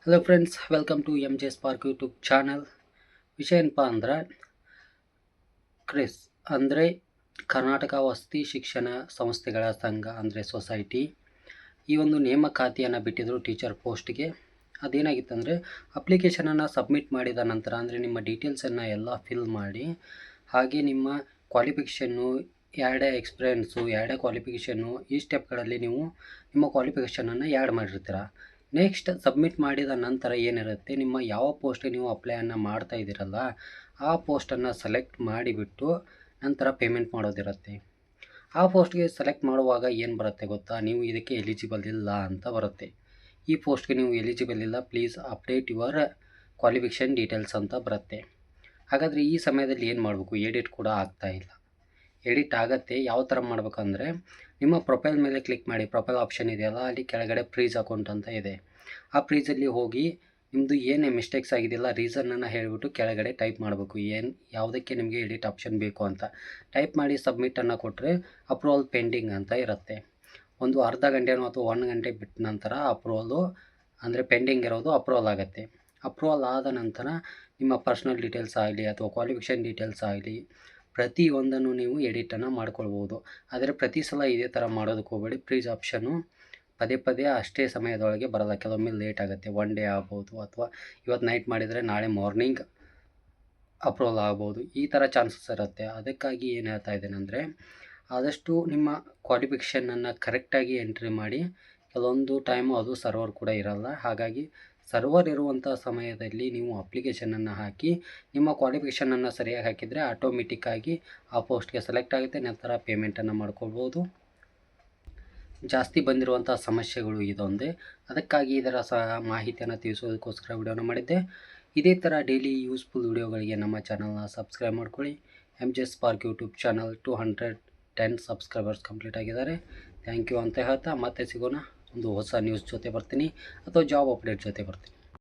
Hello friends, welcome to MJ Spark YouTube channel. ವಿಷಯ ಏನಪ್ಪ ಅಂದ್ರೆ ಕ್ರಿಸ್ ಅಂದರೆ ಕರ್ನಾಟಕ ವಸತಿ ಶಿಕ್ಷಣ ಸಂಸ್ಥೆಗಳ ಸಂಘ ಅಂದರೆ ಸೊಸೈಟಿ ಈ ಒಂದು ನೇಮಕಾತಿಯನ್ನು ಬಿಟ್ಟಿದ್ರು ಟೀಚರ್ ಪೋಸ್ಟ್ಗೆ. ಅದೇನಾಗಿತ್ತಂದರೆ ಅಪ್ಲಿಕೇಶನನ್ನು ಸಬ್ಮಿಟ್ ಮಾಡಿದ ನಂತರ ಅಂದರೆ ನಿಮ್ಮ ಡೀಟೇಲ್ಸನ್ನು ಎಲ್ಲ ಫಿಲ್ ಮಾಡಿ, ಹಾಗೆ ನಿಮ್ಮ ಕ್ವಾಲಿಫಿಕೇಷನ್ನು, ಎರಡೇ ಎಕ್ಸ್ಪೀರಿಯೆನ್ಸು, ಎರಡೇ ಕ್ವಾಲಿಫಿಕೇಷನ್ನು, ಈ ಸ್ಟೆಪ್ಗಳಲ್ಲಿ ನೀವು ನಿಮ್ಮ ಕ್ವಾಲಿಫಿಕೇಷನನ್ನು ಆ್ಯಡ್ ಮಾಡಿರ್ತೀರ. ನೆಕ್ಸ್ಟ್ ಸಬ್ಮಿಟ್ ಮಾಡಿದ ನಂತರ ಏನಿರುತ್ತೆ, ನಿಮ್ಮ ಯಾವ ಪೋಸ್ಟಿಗೆ ನೀವು ಅಪ್ಲೈಯನ್ನು ಮಾಡ್ತಾ ಇದ್ದೀರಲ್ಲ ಆ ಪೋಸ್ಟನ್ನು ಸೆಲೆಕ್ಟ್ ಮಾಡಿಬಿಟ್ಟು ನಂತರ ಪೇಮೆಂಟ್ ಮಾಡೋದಿರುತ್ತೆ. ಆ ಪೋಸ್ಟ್ಗೆ ಸೆಲೆಕ್ಟ್ ಮಾಡುವಾಗ ಏನು ಬರುತ್ತೆ ಗೊತ್ತಾ, ನೀವು ಇದಕ್ಕೆ ಎಲಿಜಿಬಲ್ ಇಲ್ಲ ಅಂತ ಬರುತ್ತೆ. ಈ ಪೋಸ್ಟ್ಗೆ ನೀವು ಎಲಿಜಿಬಲ್ ಇಲ್ಲ, please update your qualification details ಅಂತ ಬರುತ್ತೆ. ಹಾಗಾದರೆ ಈ ಸಮಯದಲ್ಲಿ ಏನು ಮಾಡಬೇಕು, ಎಡಿಟ್ ಕೂಡ ಆಗ್ತಾ ಇಲ್ಲ. ಎಡಿಟ್ ಆಗುತ್ತೆ. ಯಾವ ಥರ ಮಾಡಬೇಕಂದ್ರೆ, ನಿಮ್ಮ ಪ್ರೊಫೈಲ್ ಮೇಲೆ ಕ್ಲಿಕ್ ಮಾಡಿ, ಪ್ರೊಫೈಲ್ ಆಪ್ಷನ್ ಇದೆಯಲ್ಲ ಅಲ್ಲಿ ಕೆಳಗಡೆ ಫ್ರೀಜ್ ಅಕೌಂಟ್ ಅಂತ ಇದೆ. ಆ ಫ್ರೀಜಲ್ಲಿ ಹೋಗಿ ನಿಮ್ಮದು ಏನೇ ಮಿಸ್ಟೇಕ್ಸ್ ಆಗಿದೆಯಲ್ಲ ರೀಸನ್ನನ್ನು ಹೇಳಿಬಿಟ್ಟು ಕೆಳಗಡೆ ಟೈಪ್ ಮಾಡಬೇಕು, ಯಾವುದಕ್ಕೆ ನಿಮಗೆ ಎಡಿಟ್ ಆಪ್ಷನ್ ಬೇಕು ಅಂತ ಟೈಪ್ ಮಾಡಿ ಸಬ್ಮಿಟನ್ನು ಕೊಟ್ಟರೆ ಅಪ್ರೂವಲ್ ಪೆಂಡಿಂಗ್ ಅಂತ ಇರುತ್ತೆ. ಒಂದು ಅರ್ಧ ಗಂಟೆನೋ ಅಥವಾ 1 ಗಂಟೆ ಬಿಟ್ಟ ನಂತರ ಅಪ್ರೂವಲು ಅಂದರೆ ಪೆಂಡಿಂಗ್ ಇರೋದು ಅಪ್ರೂವಲ್ ಆಗುತ್ತೆ. ಅಪ್ರೂವಲ್ ಆದ ನಂತರ ನಿಮ್ಮ ಪರ್ಸ್ನಲ್ ಡೀಟೇಲ್ಸ್ ಆಗಲಿ ಅಥವಾ ಕ್ವಾಲಿಫಿಕೇಷನ್ ಡೀಟೇಲ್ಸ್ ಆಗಲಿ ಪ್ರತಿಯೊಂದನ್ನು ನೀವು ಎಡಿಟನ್ನು ಮಾಡ್ಕೊಳ್ಬೋದು. ಆದರೆ ಪ್ರತಿ ಸಲ ಇದೇ ಥರ ಮಾಡೋದಕ್ಕೆ ಹೋಗಬೇಡಿ. ಫ್ರೀಜ್ ಆಪ್ಷನ್ನು ಪದೇ ಅಷ್ಟೇ ಸಮಯದೊಳಗೆ ಬರಲ್ಲ, ಕೆಲವೊಮ್ಮೆ ಲೇಟ್ ಆಗುತ್ತೆ. 1 ಡೇ ಆಗ್ಬೋದು ಅಥವಾ ಇವತ್ತು ನೈಟ್ ಮಾಡಿದರೆ ನಾಳೆ ಮಾರ್ನಿಂಗ್ ಅಪ್ರೂವಲ್ ಆಗ್ಬೋದು, ಈ ಥರ ಚಾನ್ಸಸ್ ಇರುತ್ತೆ. ಅದಕ್ಕಾಗಿ ಏನು ಹೇಳ್ತಾ ಇದ್ದೇನೆ ಅಂದರೆ, ಆದಷ್ಟು ನಿಮ್ಮ ಕ್ವಾಲಿಫಿಕೇಷನನ್ನು ಕರೆಕ್ಟಾಗಿ ಎಂಟ್ರಿ ಮಾಡಿ. ಕೆಲವೊಂದು ಟೈಮು ಅದು ಸರ್ವರ್ ಕೂಡ ಇರಲ್ಲ, ಹಾಗಾಗಿ ಸರ್ವರ್ ಇರುವಂಥ ಸಮಯದಲ್ಲಿ ನೀವು ಅಪ್ಲಿಕೇಶನನ್ನು ಹಾಕಿ ನಿಮ್ಮ ಕ್ವಾಲಿಫಿಕೇಷನನ್ನು ಸರಿಯಾಗಿ ಹಾಕಿದರೆ ಆಟೋಮೆಟಿಕ್ಕಾಗಿ ಆ ಪೋಸ್ಟ್ಗೆ ಸೆಲೆಕ್ಟ್ ಆಗುತ್ತೆ. ನಂತರ ಪೇಮೆಂಟನ್ನು ಮಾಡ್ಕೊಳ್ಬೋದು. ಜಾಸ್ತಿ ಬಂದಿರುವಂಥ ಸಮಸ್ಯೆಗಳು ಇದೊಂದೇ. ಅದಕ್ಕಾಗಿ ಇದರ ಮಾಹಿತಿಯನ್ನು ತಿಳಿಸೋದಕ್ಕೋಸ್ಕರ ವಿಡಿಯೋನ ಮಾಡಿದ್ದೆ. ಇದೇ ಥರ ಡೈಲಿ ಯೂಸ್ಫುಲ್ ವಿಡಿಯೋಗಳಿಗೆ ನಮ್ಮ ಚಾನಲ್ನ ಸಬ್ಸ್ಕ್ರೈಬ್ ಮಾಡ್ಕೊಳ್ಳಿ. MJ Spark YouTube channel 210 subscribers complete ಆಗಿದ್ದಾರೆ. ಥ್ಯಾಂಕ್ ಯು ಅಂತ ಹೇಳ್ತಾ ಮತ್ತೆ ಸಿಗೋಣ. ಒಂದು ಹೊಸ ನ್ಯೂಸ್ ಜೊತೆ ಬರ್ತೀನಿ ಅಥವಾ ಜಾಬ್ ಅಪ್ಡೇಟ್ ಜೊತೆ ಬರ್ತೀನಿ.